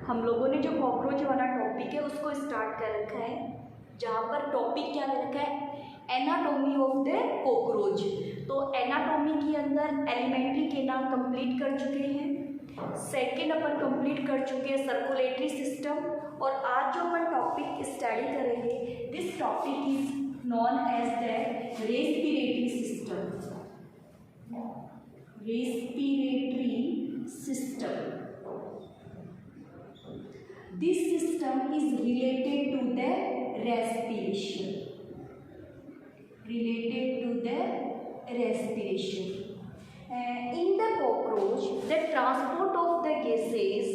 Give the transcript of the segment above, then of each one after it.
हम लोगों ने जो कॉकरोच वाला टॉपिक है उसको स्टार्ट कर रखा है, जहाँ पर टॉपिक क्या रखा है, एनाटॉमी ऑफ द कॉकरोच। तो एनाटॉमी के अंदर एलिमेंट्री के नाम कंप्लीट कर चुके हैं, सेकेंड अपन कंप्लीट कर चुके हैं सर्कुलेटरी सिस्टम, और आज जो अपन टॉपिक स्टडी करेंगे this topic is known as the respiratory system. Respiratory system, this system is related to the respiration, related to the respiration. In the cockroach the transport of the gases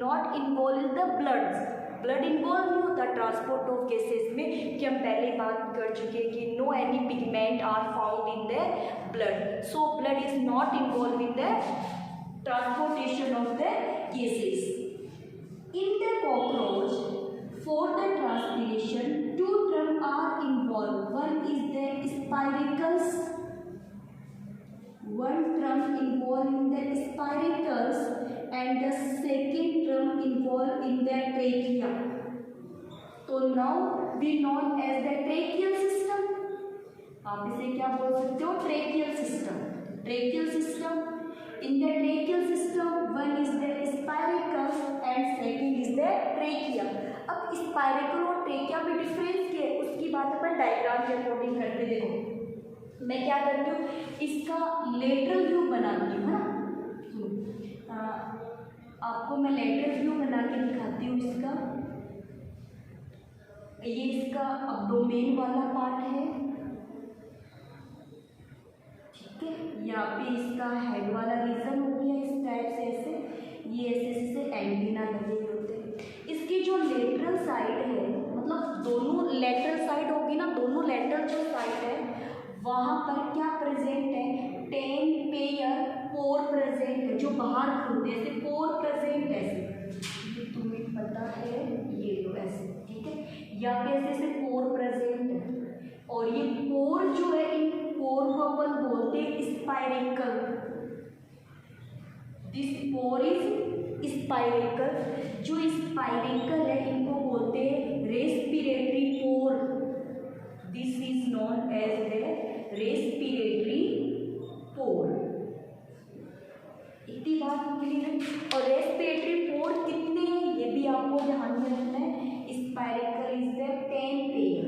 not involve the blood involve नहीं होता transport of gases में, कि हम पहले बात कर चुके हैं कि no any pigment are found in the blood, so blood is not involve in the transportation of the gases. In the cockroach, for the transpiration, two terms are involved. One is the spiracles. One term involved in the spiracles, and the second term involved in the trachea. So now we known as the tracheal system. आप इसे क्या बोल सकते हो? Tracheal system. Tracheal system. In the tracheal system, one is the spiracles and second is the trachea. अब spiracle और trachea में difference क्या है उसकी बात अपन डायग्राम के अकॉर्डिंग करते. देखो मैं क्या करती हूँ, इसका लेटरल व्यू बनाती हूँ, है ना. आपको मैं लेटरल व्यू बना के दिखाती हूँ. इसका ये इसका अब्डोमेन वाला पार्ट है, यहाँ पे इसका हेड वाला रीजन हो गया. इस टाइप से ऐसे ये ऐसे एंटीना लगे होते हैं. इसकी जो लेटरल साइड है, मतलब दोनों लेटरल साइड होगी ना, दोनों लेटरल जो साइड है वहाँ पर क्या प्रेजेंट है, 10 पेयर पोर प्रेजेंट है जो बाहर खुलते हैं. ऐसे पोर प्रेजेंट ऐसे, ये तुम्हें पता है, ये लो ऐसे, ठीक है. यहाँ पे ऐसे पोर प्रेजेंट है, और ये पोर जो है, इन पोर को अपन बोलते हैं spiracle. This pore is spiracle. जो स्पाइरेकल है इनको बोलते हैं respiratory pore. This is known as the respiratory pore. इतनी बात क्लियर है. और रेस्पिरेटरी पोर कितने हैं ये भी आपको ध्यान में रखना है. Spiracle is the 10 pair.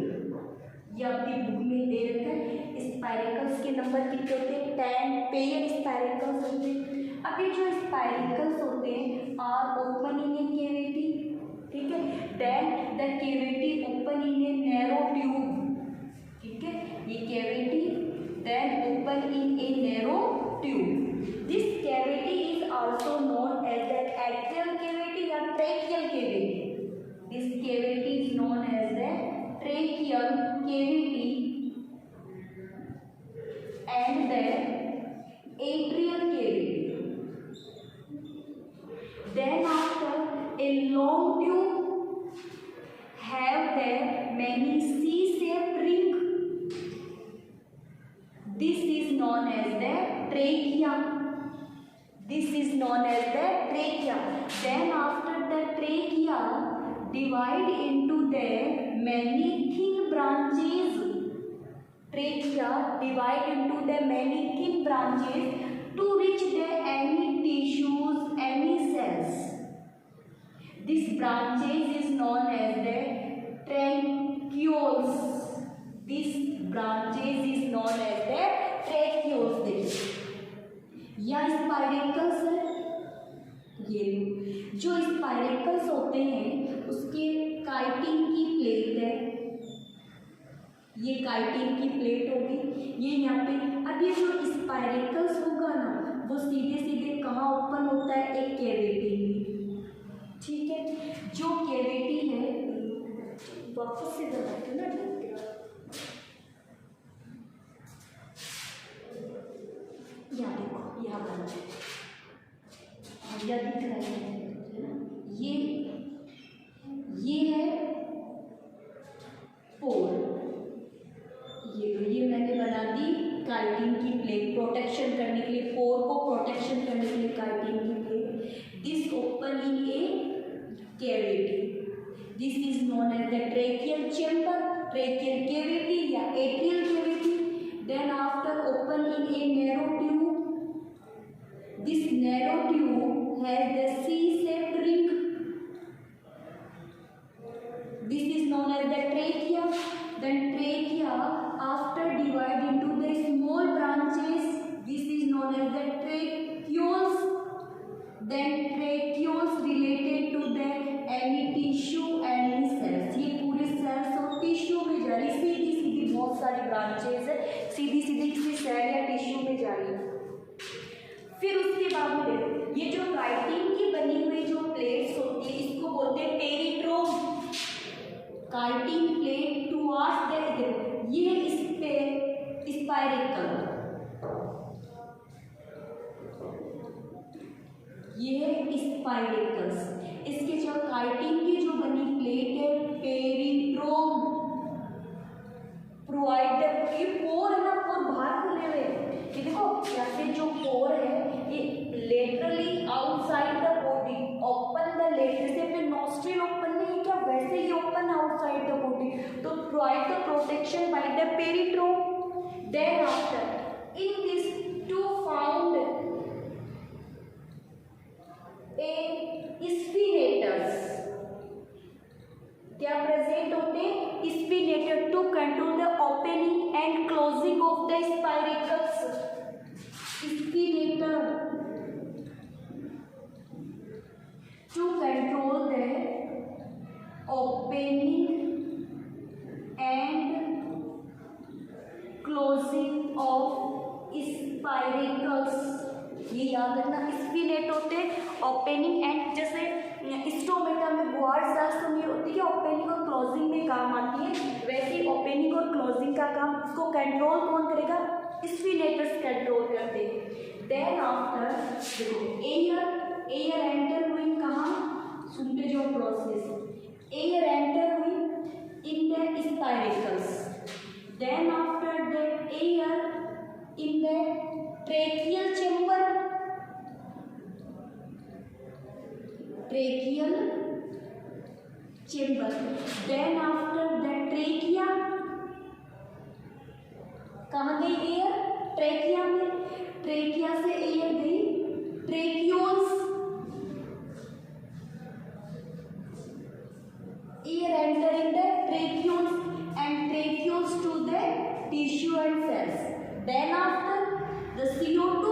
ये आपकी बुक में दे रखा है. स्पाइरेकल्स के नंबर कितने होते हैं, 10 पेयर स्पाइरेकल्स होते हैं. अब ये जो स्पाइरेकल्स होते हैं are open in a cavity, ठीक है. Then the cavity open in a narrow tube, ठीक है. ये cavity then open in a narrow tube. This cavity is also known as the atrial cavity या tracheal cavity. This cavity is known as the tracheal cavity and the atrial cavity. Then after a long tube have the many C-shaped ring. This is known as the trachea. This is known as the trachea. Then after the trachea divide into the many thin branches. Trachea divide into the many thin branches to reach the any tissues, any cells. This branches is known as the tracheoles. This branches is known as the tracheoles. या spiracles है, ये जो spiracles होते हैं उसके chitin की plate है. ये काइटिन की प्लेट होगी, ये यहाँ पे. अब ये जो स्पाइरेकल्स होगा ना वो सीधे सीधे कहाँ ओपन होता है, एक कैविटी में, ठीक है. जो कैविटी है वापस से दबाते ना, यहाँ देखो यहाँ बना यह दिख रहा है ना, ये है पोर. ये मैंने बना दी काइटिन की प्लेट प्रोटेक्शन करने के लिए, पोर को प्रोटेक्शन करने के लिए काइटिन की प्लेट. दिस tracheal cavity या atrial cavity. Then after open in a narrow tube. This narrow tube has the C-shaped ring. This is known as the trachea. Then trachea after divide into the small branches. This is known as the tracheoles. Then tracheoles related to the any tissue any cells. ये पूरे cells और tissue में जा रही सीधी सीधी बहुत सारी branches है सीधी सीधी किसी सेल या टिश्यू में जा रही है. फिर उसके बाद में देखो ये जो काइटिन की बनी हुई जो प्लेट्स होती है इसको बोलते हैं पेरिट्रोम. काइटिन प्लेट टुवर्ड्स द ये इस पे स्पाइरेकल ये स्पाइरेकल्स इसके जो काइटिन की जो बनी प्लेट है पेरिट्रोम प्रोवाइड ये पोर है ना पोर बाहर खुले हुए ये देखो जैसे जो पोर है ये laterally outside the body open the later से फिर नॉस्ट्रिल ओपन नहीं क्या वैसे ही ओपन आउटसाइड द बॉडी तो provide the protection by the peritreme. Then after in this two found a sphincters क्या प्रेजेंट होते हैं sphincter to control the opening and closing of the spiracles. Sphincter to control the opening and closing of spiracles. ये याद रखना स्पिनेट होते opening and जैसे stomata में गुआर सेल्स होती है ओपनिंग और क्लोजिंग में काम आती है वैसे ओपनिंग और क्लोजिंग का काम इसको कंट्रोल कौन करेगा स्पिनेटर्स कंट्रोल करते हैं. देन आफ्टर देखो एयर एंटर हुई कहाँ सुनते जो प्रोसेस एयर एंटर हुई in the spiracles. Then after the air in the tracheal chamber then after the trachea कहाँ गई एयर ट्रेकिया में ट्रेकिया से एयर गई tracheoles air entering the tracheoles and tracheoles to the tissue and cells. Then after the CO2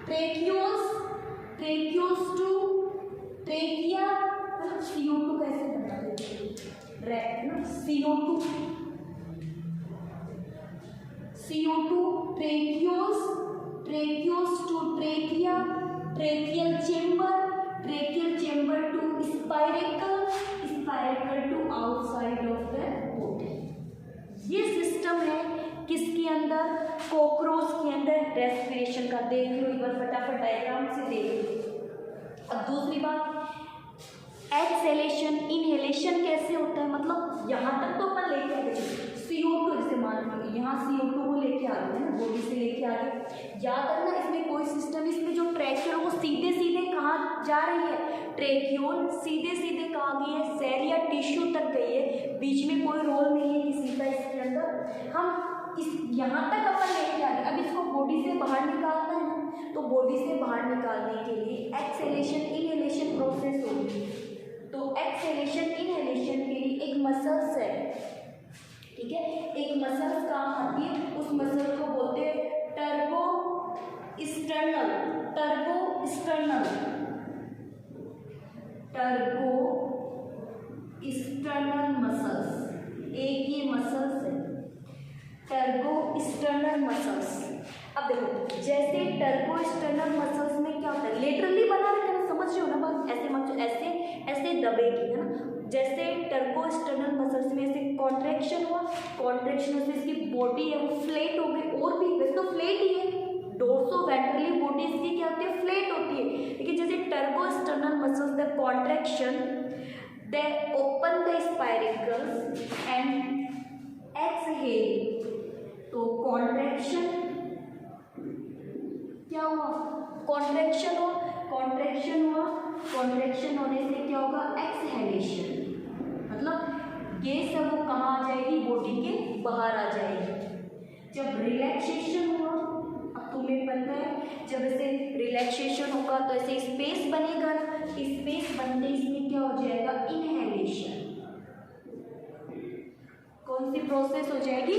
tracheoles to trachea. CO2 कैसे बनाते हैं CO2 tracheoles to trachea tracheal chamber to spiracle to outside of the body. ये system है किसके अंदर cockroach के अंदर respiration का. देख लो एक बार फटाफट डायग्राम से देख लो. अब दूसरी बात एक्सहेलेशन इनहेलेशन कैसे होता है मतलब यहाँ तक तो अपन लेके आ गए CO2 जैसे मान लो यहाँ CO2 को लेके आ गए ना बॉडी से लेके आ गए. याद रखना इसमें कोई सिस्टम इसमें जो ट्रैक्यूल वो सीधे सीधे कहाँ जा रही है ट्रैक्यूल सीधे सीधे कहाँ गई है सेल या टिश्यू तक गई है बीच में कोई रोल नहीं है किसी का इसके अंदर. हम इस यहाँ तक अपन लेके आ गए अब इसको बॉडी से बाहर निकालना है ना तो बॉडी से बाहर निकालने के लिए एक्सहेलेशन इनहेलेशन प्रोसेस होगी. तो एक्सहेलेशन इनहेलेशन के लिए एक मसल्स है ठीक है एक मसल्स काम आती है उस मसल को बोलते हैं टर्बो स्टर्नल मसल्स. एक ये मसल्स है टर्बो स्टर्नल मसल्स. अब देखो जैसे टर्बो स्टर्नल मसल्स में क्या होता है लेटरली बना रहता है समझ रहे हो ना बात ऐसे मत ऐसे दबेगी है ना जैसे टर्बो स्टर्नल मसल्स में ऐसे कॉन्ट्रैक्शन हुआ कॉन्ट्रैक्शन से इसकी बॉडी है वो फ्लैट हो गई और भी वैसे तो फ्लैट ही है डोर्सो वेंट्रली बॉडी इसकी क्या होती है फ्लैट होती है लेकिन जैसे turbo sternal muscles the contraction they open the spiracles and exhale. तो कॉन्ट्रैक्शन क्या हुआ कॉन्ट्रैक्शन होने से क्या होगा एक्सहेलेशन मतलब गैस है वो कहाँ आ जाएगी, बॉडी के बाहर आ जाएगी। जब रिलैक्सेशन हुआ, अब तुम्हें पता है जब ऐसे रिलैक्सेशन होगा तो ऐसे स्पेस बनेगा ना, स्पेस बनने इसमें क्या हो जाएगा, इनहेलेशन। कौन सी प्रोसेस हो जाएगी,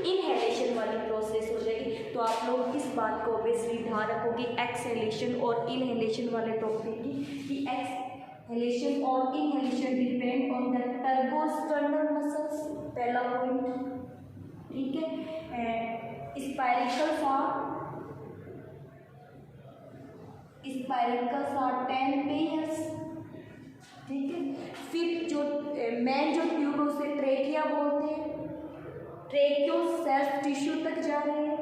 इनहेलेशन वाली प्रोसेस हो जाएगी। तो आप लोग इस बात को ऑब्वियसली ध्यान रखोगे एक्सहेलेशन और इनहेलेशन वाले टॉपिक की, कि एक्सहेलेशन और inhalation depend on the tergosternal muscles, पहला पॉइंट, ठीक है। स्पाइरिकल्स आर 10 पेयर्स, ठीक है। फिर जो मेन जो ट्यूब है उसे ट्रेकिया बोलते हैं, ट्रेकियो सेल्फ टिश्यू तक जा रहे हैं।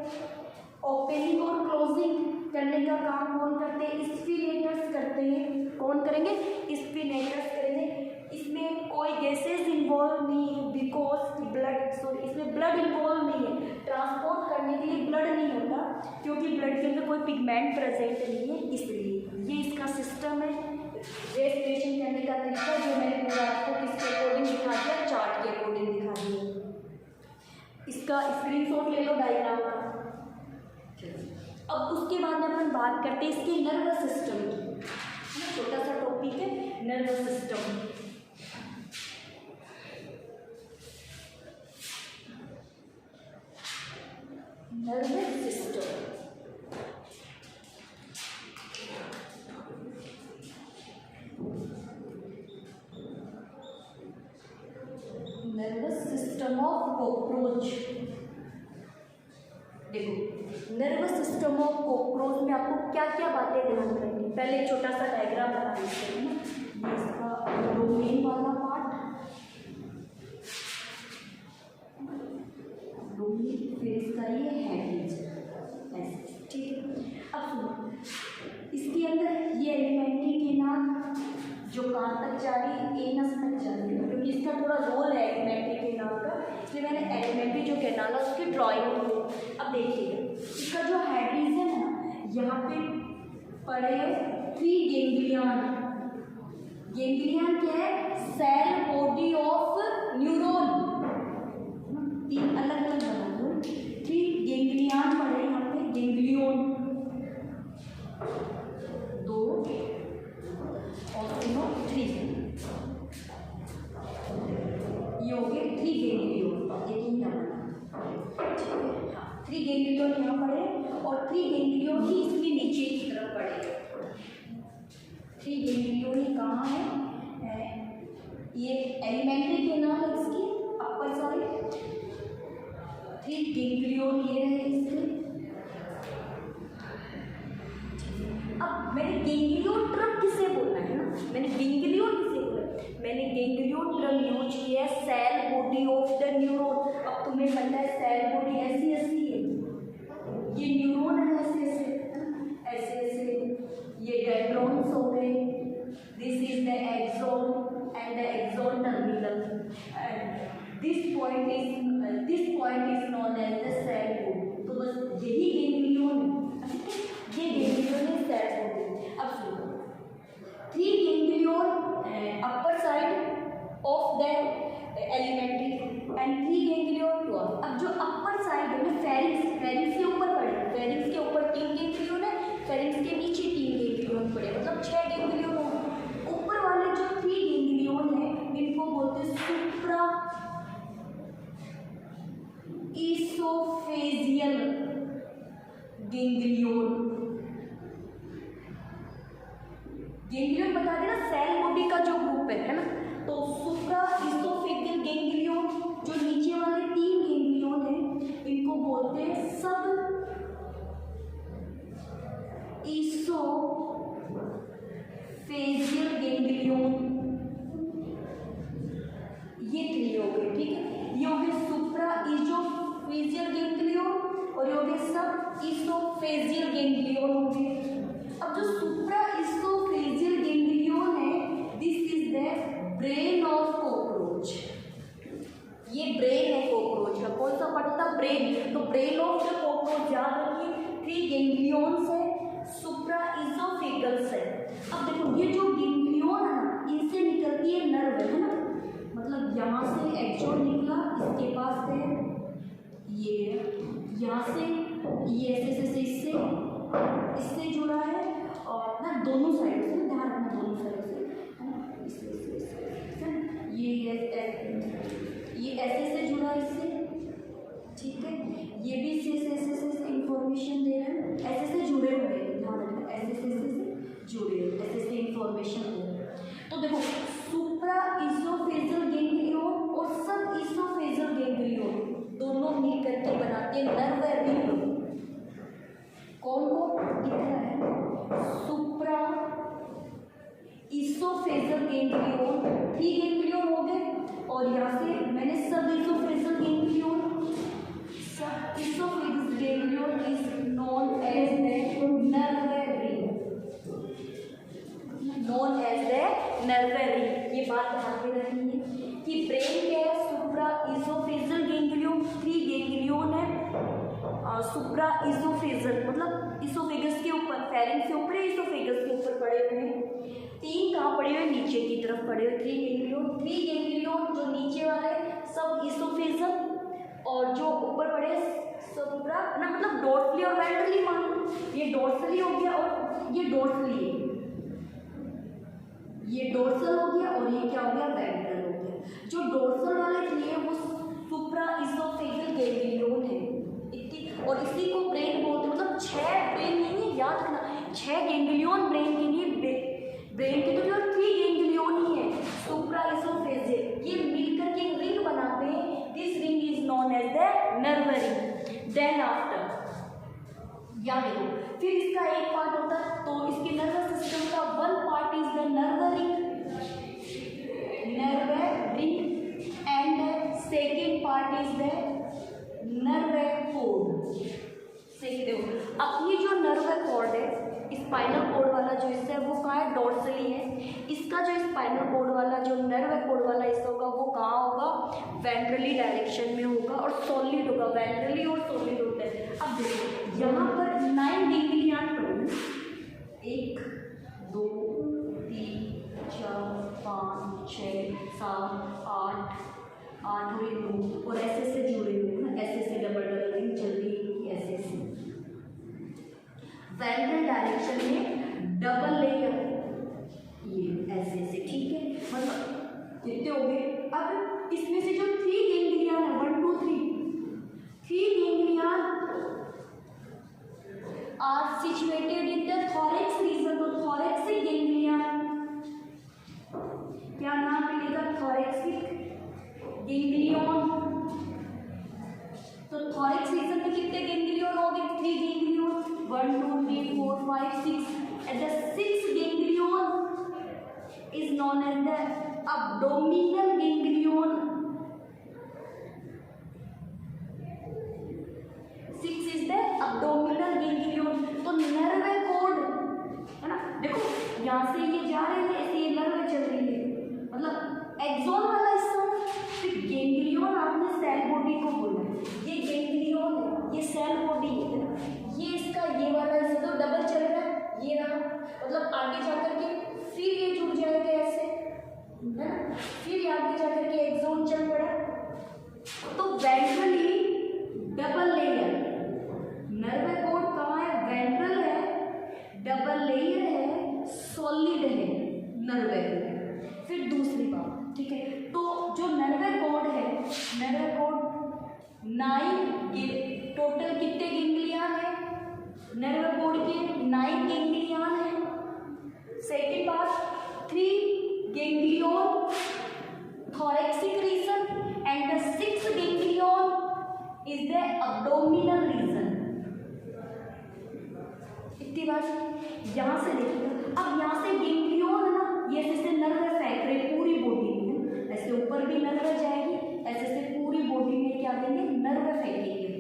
ओपनिंग और क्लोजिंग करने का काम कौन करते हैं, स्पिनेटर्स करते हैं। कौन करेंगे, स्पिनेटर्स करेंगे। इसमें कोई गैसेज इन्वॉल्व नहीं है, बिकॉज ब्लड, सॉरी इसमें ब्लड इन्वॉल्व नहीं है, ट्रांसपोर्ट करने के लिए ब्लड नहीं होता, क्योंकि ब्लड के अंदर कोई पिगमेंट प्रेजेंट नहीं है, इसलिए ये इसका सिस्टम है। रेस्पिरेशन करने का तरीका जो मैंने पूरा आपको किसके अकॉर्डिंग दिखा दिया, चार्ट के अकॉर्डिंग दिखा दिया। इसका स्क्रीनशॉट ले लो डायग्राम का। अब उसके बाद अपन बात करते हैं इसके नर्वस सिस्टम की, छोटा सा टॉपिक है nervous system. Nervous system, nervous system of cockroach. देखो नर्वस सिस्टम ऑफ कॉकरोच में आपको क्या क्या बातें ध्यान रखनी। पहले एक छोटा सा डायग्राम बना लेते हैं ना, इसका डोमेन वाला पार्ट, डोमेन, फिर इसका ये हेड, ऐसे, ठीक है। अब सुनो, इसके अंदर ये एलिमेंट्री केनाल जो कहाँ तक जा रही है, एनस तक जा रही है, क्योंकि इसका थोड़ा रोल है एलिमेंट्री केनाल का, इसलिए मैंने एलिमेंट्री जो केनाल है उसकी ड्राइंग की। अब देखिएगा इसका जो हेड रीजन है ना, यहाँ पे पड़े 3 गेंगलियन। गेंगलियन क्या है, सेल बॉडी ऑफ न्यूरॉन, 3 अलग अलग बना दो, 3 गेंगलियन पड़े यहाँ पे, गेंगलियन 2 और 3, ये हो गए 3 गेंगलियन, ये 3 बना, ठीक है। 3 गेंगलियन यहाँ पड़े और 3 गेंगलियन ही इसके नीचे की तरफ पड़े। 3 गेंगलियन कहाँ है, ये एलिमेंट्री केनाल है इसकी अपर साइड, 3 गेंगलियन ये रहे इसके। अब मैंने गेंगलियन ट्रम किसे बोलना है ना, मैंने गेंगलियन किसे बोला, मैंने गेंगलियन ट्रम यूज किया है cell body of the neuron. अब तुम्हें पता है सेल बॉडी ऐसी ऐसी है, ये न्यूरॉन है ऐसे ऐसे ऐसे ऐसे, ये डेंड्रॉन्स हो गए, this is the axon and the axon terminal, this point is known as the cell body. तो बस यही गेंगलियन है, ये गेंगलियन है सेल बॉडी। अब सुनो, 3 ganglion upper side of the alimentary and 3 ganglion lower. अब जो अपर साइड है ना, फेरिंग्स के ऊपर पड़े, फेरिंग्स के ऊपर 3 गेंगलियन है, फेरिंग्स के नीचे 3 गेंगलियन पड़े, मतलब 6 गेंगलियन हो। ऊपर वाले जो 3 गेंगलियन है इनको बोलते हैं सुप्रा इसोफेजियल गेंगलियन। गेंगलियन बता देना सेल बॉडी का जो ग्रुप है ना, तो सुप्रा इसोफेजियल गेंगलियन, जो नीचे वाले 3 गेंगलियन है इनको बोलते हैं सब इसोफेजियल गेंगलियन। ये 3 हो गए, ठीक है। ये हो गए सुप्रा इसोफेजियल गेंगलियन और ये हो गए सब इसोफेजियल गेंगलियन हो गए। अब जो सुप्रा इसोफेजियल गेंगलियन है, this is the brain of cockroach. ये ब्रेन है कॉकरोच का, कौन सा पार्ट था, ब्रेन। तो ब्रेन ऑफ द कॉकरोच याद रखिए, 3 गेंगलियंस है, सुप्रा इसोफेगल्स है। अब देखो ये जो गेंगलियन है ना, इनसे निकलती है नर्व, है ना, मतलब यहाँ से दोनों साइड से, ध्यान रखना दोनों साइड से, है ना, इससे ये ऐसे से जुड़ा इससे, ठीक है, ये भी ऐसे इंफॉर्मेशन दे रहा है, ऐसे से जुड़े हुए हैं, ध्यान रखना ऐसे से जुड़े हुए, ऐसे से इंफॉर्मेशन दे रहे हैं। तो देखो सुप्रा इसोफेजल गैंग्लियोन और सब इसोफेजल गैंग्लियोन दोनों मिल करके बनाते हैं नर्व रिंग। कौन कौन दिख रहा है? सुप्रा इसोफेजल गैंग्लियोन, 3 गैंग्लियोन हो गए, और यहाँ से मैंने सब oesophageal ganglion, sub oesophageal ganglion is known as the nerve ring, known as the nerve ring. ये बात ध्यान में रखनी है कि ब्रेन क्या है, सुप्रा इसोफेजल गैंग्लियोन, 3 गैंग्लियोन है, सुप्रा इसोफेजल मतलब इसोफेगस के ऊपर, फेरिंक्स के ऊपर, इसोफेगस के ऊपर पड़े हुए हैं, 3 कहाँ पड़े हुए, नीचे की तरफ पड़े हुए 3 गैंग्लियोन। 3 गैंग्लियोन जो नीचे वाले सब इसोफेजल, और जो ऊपर पड़े सुप्रा ना, मतलब डोर्सली और वेंट्रली मान लो, ये डोर्सली हो गया और ये डोर्सली है, ये डोर्सल हो गया और ये क्या हो गया, वेंट्रल हो गया। जो डोर्सल वाले थे वो सुप्रा इसोफेगल गैंग्लियोन है, और इसी को ब्रेन बोलते हैं। मतलब 6 ब्रेन नहीं है, याद रखना 6 गैंग्लियोन ब्रेन के लिए, ब्रेन के तो केवल 3 गैंग्लियोन ही है, सुप्रा इसोफेजियल, ये मिलकर के एक रिंग बनाते हैं। This ring is known as the nerve ring. Then after या देखो फिर इसका एक पार्ट होता है, तो इसके नर्वस सिस्टम का one part is the nerve ring, and second part is the nerve code. सही देखो, अब ये जो नर्व कॉर्ड है, स्पाइनल कॉर्ड वाला जो हिस्सा है वो कहाँ है, डोर्सली है। इसका जो स्पाइनल कॉर्ड वाला जो नर्व कॉर्ड वाला हिस्सा होगा वो कहाँ होगा, वेंट्रली डायरेक्शन में होगा, और सॉलिड होगा, वेंट्रली और सॉलिड होता है। अब देखो यहाँ पर 9 गैंग्लियन पड़े, 1 2 3 4 5 6 7 8 और ये 2, और ऐसे से जुड़े हुए ना, ऐसे से डबल रिंग चल रही है, ऐसे से वेंट्रल डायरेक्शन में डबल लेयर, ये ऐसे से, ठीक है, मतलब कितने हो गए। अब इसमें से जो 3 गैंग्लियन है, 1 2 3 ganglion are situated in the thorax region. तो थोरैक्सिक गैंग्लियन क्या नाम मिलेगा, थोरैक्सिक गैंग्लियन। तो थोरैक्स रीजन में कितने गैंग्लियन हो गए, 3 ganglion, 1 2 3 4 5 6, and the 6th ganglion is known as the abdominal ganglion। 6 is the abdominal ganglion। तो नर्व कोड है ना, देखो यहाँ से ये जा रहे हैं, ऐसे ये नर्व चल रही है, मतलब एक्सोन वाला हिस्सा। फिर गैंग्लियन आपने सेल बॉडी को बोला, ये गैंग्लियन ये सेल बॉडी है, ये इसका ये वाला हिस्सा तो डबल चल रहा है, ये रहा, मतलब आगे जाकर के फिर ये जुड़ जाएगा ऐसे, है ना, फिर आगे जाकर के एक्सोन चल पड़ा। तो ventrally double layer, nerve code कहाँ है, वेंट्रल है, डबल लेयर है, सॉलिड है नर्व कोड। फिर दूसरी बात, ठीक है, तो जो नर्व कोड है, नर्व कोड 9 टोटल कितने गैंग्लियन है, नर्व कोड के 9 गैंग्लियन है। सेकेंड बात, 3 ganglion thoracic region and the 6th ganglion is the abdominal region। इतनी बात यहाँ से देखिए। अब यहाँ से गैंग्लियन है ना, ये जैसे नर्व फेंक रहे पूरी बॉडी में, ऐसे ऊपर भी नर्व जाएगी, ऐसे से पूरी बॉडी में क्या देंगे, नर्व फेंकेंगे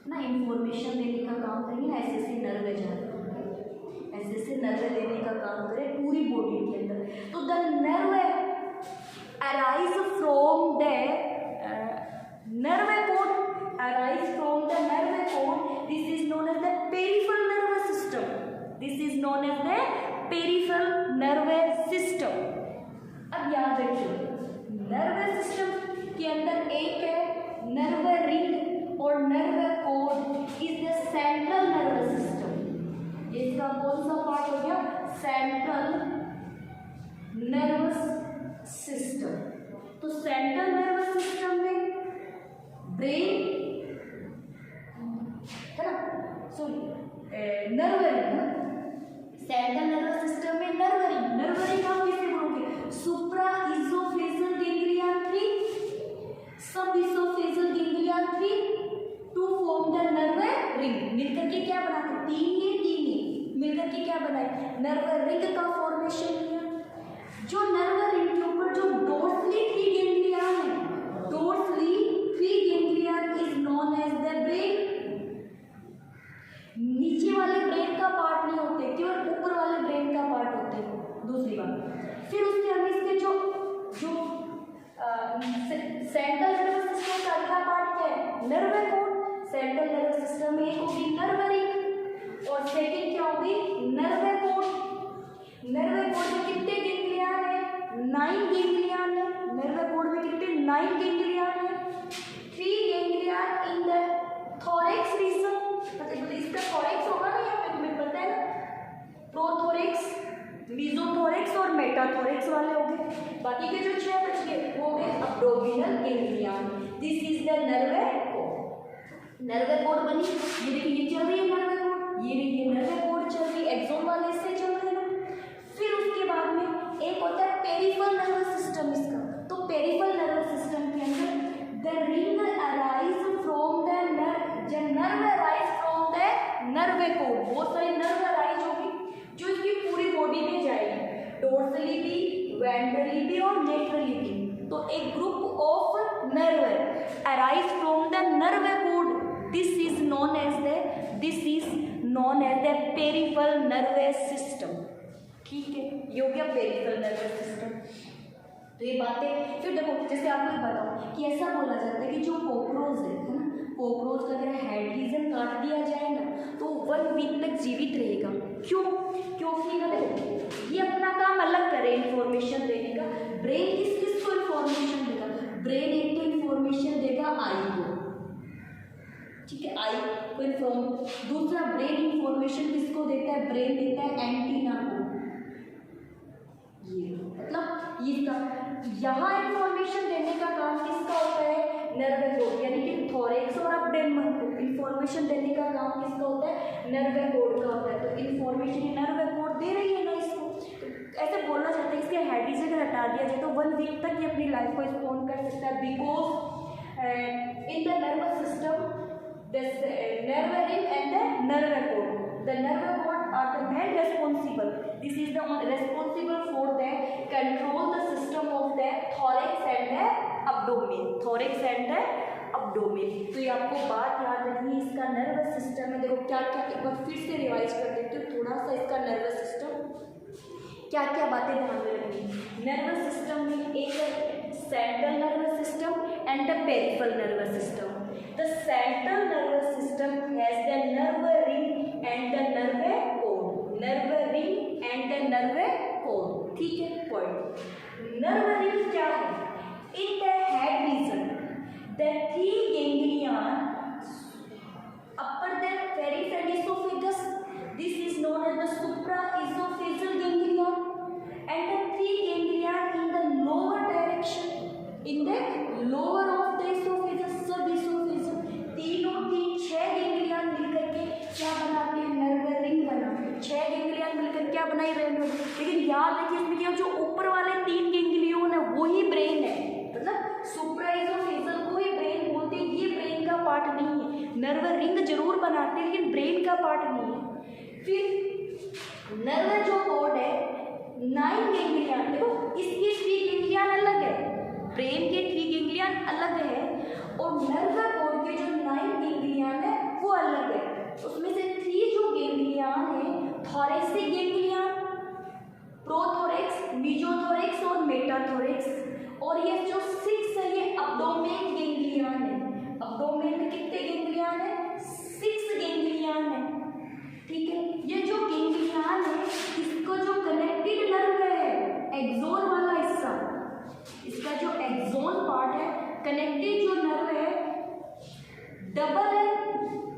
ना, इंफॉर्मेशन देने का काम करेंगे, ऐसे से नर्व जाएगा, ऐसे से नर्व देने का काम करें पूरी बॉडी के अंदर। तो the nerve arise from the nerve cord, arise from the nerve cord, this is known as the peripheral nervous system, this is known as the peripheral nervous system। अब याद रखिए नर्वस सिस्टम के अंदर एक है नर्व रिंग और nerve cord is the central nervous system. इसका कौन सा पार्ट हो गया, सेंट्रल नर्वस सिस्टम। तो सेंट्रल नर्वस सिस्टम में ब्रेन है ना, sorry nerve ring, central nervous system में नर्व रिंग आप किसे बोलोगे, supra oesophageal ganglion 3, sub oesophageal ganglion 3 to form the nerve ring. मिलकर के क्या बनाते, तीन मिलकर के क्या बनाए, नर्व रिंग का फॉर्मेशन किया। जो नर्व रिंग के ऊपर जो डोर्सली 3 गैंग्लियन है, dorsally 3 ganglion is known as the brain. नीचे वाले ब्रेन का पार्ट नहीं होते, केवल ऊपर वाले ब्रेन का पार्ट होते हैं। दूसरी बात, फिर उसके आगे इसके जो सेंट्रल नर्वस सिस्टम का अगला पार्ट क्या है, nerve code. Central nervous system में एक होगी नर्व रिंग और सेकंड क्या होगी, नर्व कोड। नर्व कोड में कितने गैंग्लियन है, 9 गैंग्लियन है। नर्व कोड में कितने, 9 गैंग्लियन है। 3 ganglion in the thorax region, मतलब इसका थोरैक्स होगा ना, यहाँ पे तुम्हें पता है ना, प्रोथोरैक्स, मीजोथोरैक्स और मेटाथोरैक्स वाले हो गए। बाकी के जो 6 बच गए वो हो गए abdominal ganglion. This is the nerve code. Nerve code बनी, ये देखिए ये चल रही है नर्व कोड, ये देखिए नर्व कोड चल रही है, एक्सोन वाले से चल रहे हैं ना। फिर उसके बाद में एक होता है पेरिफेरल नर्वस सिस्टम इसका। तो पेरिफेरल नर्वस सिस्टम के अंदर the ring arise from the nerve arise from the nerve code. बहुत सारी नर्व अराइज होगी जो इसकी पूरी बॉडी में जाएगी, डोर्सली भी, वेंट्रली भी और लेटरली भी। तो एक group of nerve arise from the nerve cord, this is known as the peripheral nervous system. ठीक है, ये हो गया पेरिफेरल नर्वस सिस्टम। तो ये बातें, फिर देखो जैसे आपको बताओ कि ऐसा बोला जाता है कि जो कॉकरोच है ना, कॉकरोच का अगर हेड रीजन काट दिया जाएगा तो 1 वीक तक जीवित रहेगा। क्यों? क्योंकि ना देखो ये अपना काम अलग करे इन्फॉर्मेशन देने का। ब्रेन किस को इन्फॉर्मेशन देगा, ब्रेन एक तो इन्फॉर्मेशन देगा आई को, ठीक है, आई को इन्फॉर्म। दूसरा ब्रेन इन्फॉर्मेशन किसको देता है, ब्रेन देता है एंटीना को। ये मतलब इसका यहाँ इन्फॉर्मेशन देने का काम किसका होता है, नर्व कोड, यानी कि थोरैक्स और अब्डोमेन को इन्फॉर्मेशन देने का काम किसका होता है, नर्व कोड का होता है। तो इन्फॉर्मेशन नर्व कोड दे रही है ना इसको। तो ऐसे बोलना चाहते हैं इसके हेड रीजन अगर हटा दिया जाए तो 1 वीक तक ये अपनी लाइफ को स्पॉन कर सकता है, because in the nervous system this nerve ring and the nerve cord. The nerve cord are the main responsible. This is the responsible for the control the system of the thorax and the abdomen. Thorax and the abdomen. तो ये आपको बात याद रखनी है, इसका nervous system में देखो क्या क्या, एक बार फिर से रिवाइज कर देते हो थोड़ा सा इसका नर्वस सिस्टम क्या क्या बातें ध्यान में रखनी। नर्वस सिस्टम में एक central nervous system and the peripheral nervous system. The central nervous system has the nerve ring and the nerve cord. Nerve ring and the nerve cord. ठीक है, point. Nerve ring क्या है? In the head region, the 3 ganglion upper the peripheral esophagus. This is known as the supraesophageal ganglion, and the 3 ganglion in the lower direction, in the lower of the esophagus, sub-esophagus. तीनों 6 ganglion मिलकर के क्या बनाते हैं, nerve ring बनाते हैं। 6 ganglion मिलकर क्या बनाई रहे हैं, लेकिन याद रखिए इसमें क्या, जो ऊपर वाले 3 गैंग्लियन है वही ब्रेन है, मतलब सुप्राइसोफेजल को ही ब्रेन बोलते हैं, ये ब्रेन का पार्ट नहीं है। नर्व रिंग जरूर बनाते हैं लेकिन ब्रेन का पार्ट नहीं है। फिर नर्व जो कोड है 9 गैंग्लियन, देखो इसके 3 गैंग्लियन अलग है, ब्रेन के 3 गैंग्लियन अलग है और नर्व कोड के जो 9 गैंग्लियन है वो अलग है। उसमें से 3 जो गैंग्लियन है, थोरैसिक गैंग्लियन, प्रोथोरैक्स, मीजोथोरैक्स और मेटाथोरैक्स, और ये जो 6 है ये अब्डोमेन गैंग्लियन है। अब्डोमेन में कितने गैंग्लियन है, 6 गैंग्लियन है। ठीक है, ये जो गैंग्लियन है इसको जो कनेक्टेड नर्व है, एक्सोन वाला हिस्सा, इसका जो एक्सोन पार्ट है, कनेक्टेड जो नर्व है डबल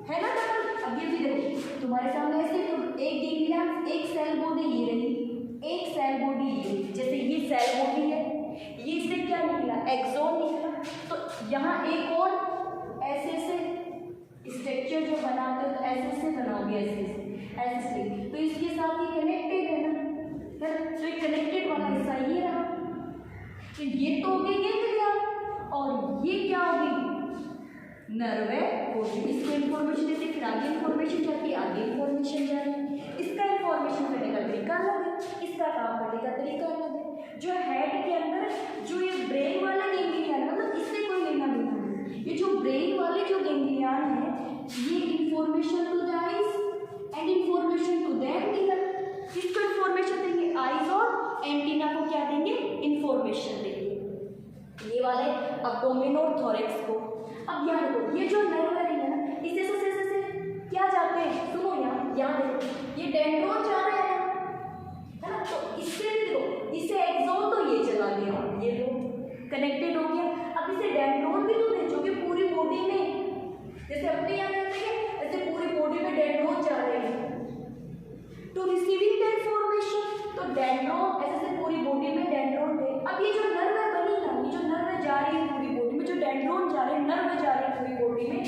है ना, डबल। अब ये भी देखो तुम्हारे सामने ऐसे एक गैंग्लियन एक सेल बोल दे ये रही, यहाँ एक और ऐसे स्ट्रक्चर जो बनाते हो तो ऐसे बनाओगे, ऐसे तो इसके साथ ही कनेक्टेड है ना, तो एक कनेक्टेड वाला हिस्सा ये रहा। तो ये तो हो गई गैंग्लियन और ये क्या होगी, नर्व है। इसको इन्फॉर्मेशन देते फिर आगे इन्फॉर्मेशन जाती है, आगे इन्फॉर्मेशन जा रही है। इसका इन्फॉर्मेशन करने का तरीका अलग है, इसका काम करने का तरीका अलग है। जो हेड के अंदर जो ये ब्रेन वाला गैंग्लियन मतलब इससे कोई लेना देना नहीं, ये जो ब्रेन वाले जो गैंग्लियन है ये information to the eyes and information to the antenna. किसको इन्फॉर्मेशन देंगे, आइज और एंटीना को क्या देंगे, इन्फॉर्मेशन देंगे, ये वाले अब्डोमेन और थोरैक्स को। अब यहाँ देखो ये जो नर्व है ना, इसे से क्या जाते हैं, सुनो यहाँ देखो ये डेंड्रोन जा रहे हैं है ना, तो इससे देखो इसे एक्सोन तो ये चला गया, ये तो कनेक्टेड हो गया। अब इसे डेंड्रोन भी तो भेजोगे पूरी बॉडी में, जैसे अपने यहाँ कहते हैं ऐसे पूरी बॉडी में डेंड्रोन जा रहे हैं टू रिसीविंग द इंफॉर्मेशन। तो डेंड्रोन ऐसे पूरी बॉडी में डेंड्रोन थे। अब ये जो नर्व है बनी ना, ये जो नर्व जा रही है पूरी बॉडी में, जो डेंड्रोन जा रहे हैं, नर्व जा रहे हैं पूरी बॉडी में,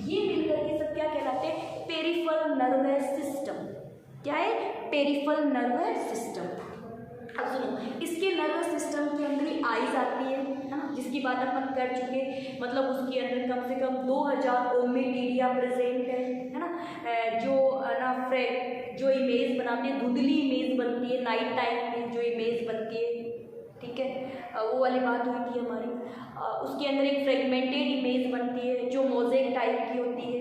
ये मिलकर के सब क्या कहलाते हैं, पेरिफेरल नर्वस सिस्टम। क्या है, पेरिफेरल नर्वस सिस्टम। अब सुनो इसके नर्वस सिस्टम के अंदर ही आइज आती है ना, जिसकी बात अपन कर चुके, मतलब उसके अंदर कम से कम 2000 ओमेटिडिया प्रेजेंट है ना, जो ना जो इमेज बनाती है, धुंधली इमेज बनती है नाइट टाइम में, जो इमेज बनती है, ठीक है, वो वाली बात हुई थी हमारी। उसके अंदर एक फ्रेगमेंटेड इमेज बनती है जो मोज़ेक टाइप की होती है।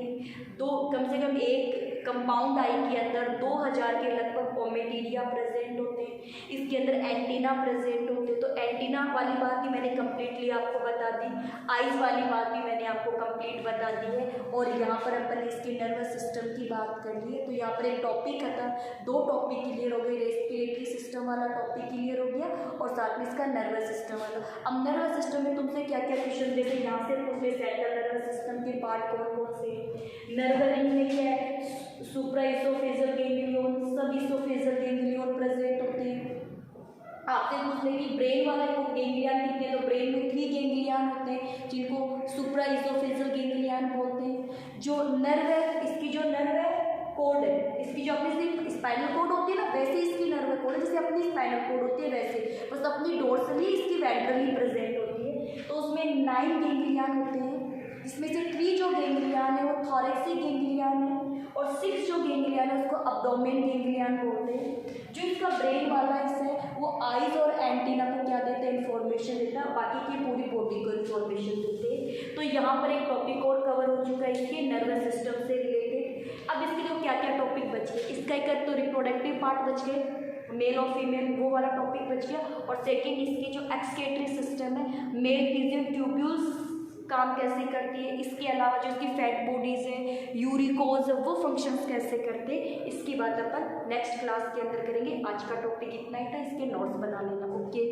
दो कम से कम एक कंपाउंड आई के अंदर 2000 के लगभग ओमेटिडिया प्रेजेंट होते हैं। इसके अंदर एंटीना प्रेजेंट होते हैं। तो एंटीना वाली बात भी मैंने कम्प्लीटली आपको बता दी, आइज वाली बात भी मैंने आपको कंप्लीट बता दी है। और यहाँ पर अपन इसके नर्वस सिस्टम की बात कर ली है। तो यहाँ पर एक टॉपिक था, 2 टॉपिक क्लियर हो गए, रेस्पिरेटरी सिस्टम वाला टॉपिक क्लियर हो गया और साथ में इसका नर्वस सिस्टम वाला। अब नर्वस सिस्टम में तुमसे क्या क्या क्वेश्चन देते हैं, यहाँ से पूछे सेंट्रल नर्वस सिस्टम के पार्ट कौन कौन से, नर्व रिंग में क्या है, सुप्राइसोफेजल गैंग्लियन, सब इसोफेजल गैंग्लियन प्रेजेंट होते हैं। आपसे पूछ ले कि ब्रेन वाले को गैंग्लियन कितने, तो ब्रेन में 3 गैंग्लियन होते हैं जिनको सुप्राइसोफेजल गैंग्लियन बोलते हैं। जो नर्व है, इसकी जो नर्व है कोड है, इसकी जो अपनी स्पाइनल कोड होती है ना, वैसे इसकी नर्व कोड है, जैसे अपनी स्पाइनल कोड होती है वैसे, बस अपनी डोर्सली इसकी वेंट्रली प्रेजेंट होती है। तो उसमें 9 गैंग्लियन होते हैं, जिसमें से 3 जो गैंग्लियन है वो थोरैक्सिक गैंग्लियन है और 6 जो गैंग्लियन है उसको अब्डोमेन गैंग्लियन बोलते हैं। जो इसका ब्रेन वाला हिस्सा है वो आइज और एंटीना को क्या देते हैं, इन्फॉर्मेशन देता है, बाकी की पूरी बॉडी को इन्फॉर्मेशन देते हैं। तो यहाँ पर एक टॉपिक और कवर हो चुका है इसके नर्वस सिस्टम से रिलेटेड। अब इसके जो क्या क्या टॉपिक बच गए, इसका एक तो रिप्रोडक्टिव पार्ट बच गए, मेल और फीमेल वो वाला टॉपिक बच गया, और सेकेंड इसकी जो एक्सक्रीटरी सिस्टम है, मेल फीमेल ट्यूब्यूल्स काम कैसे करती है, इसके अलावा जो इसकी फैट बॉडीज़ हैं, यूरिकोज, वो फंक्शंस कैसे करते हैं, इसकी बात अपन नेक्स्ट क्लास के अंदर करेंगे। आज का टॉपिक इतना ही था, इसके नोट्स बना लेना। ओके।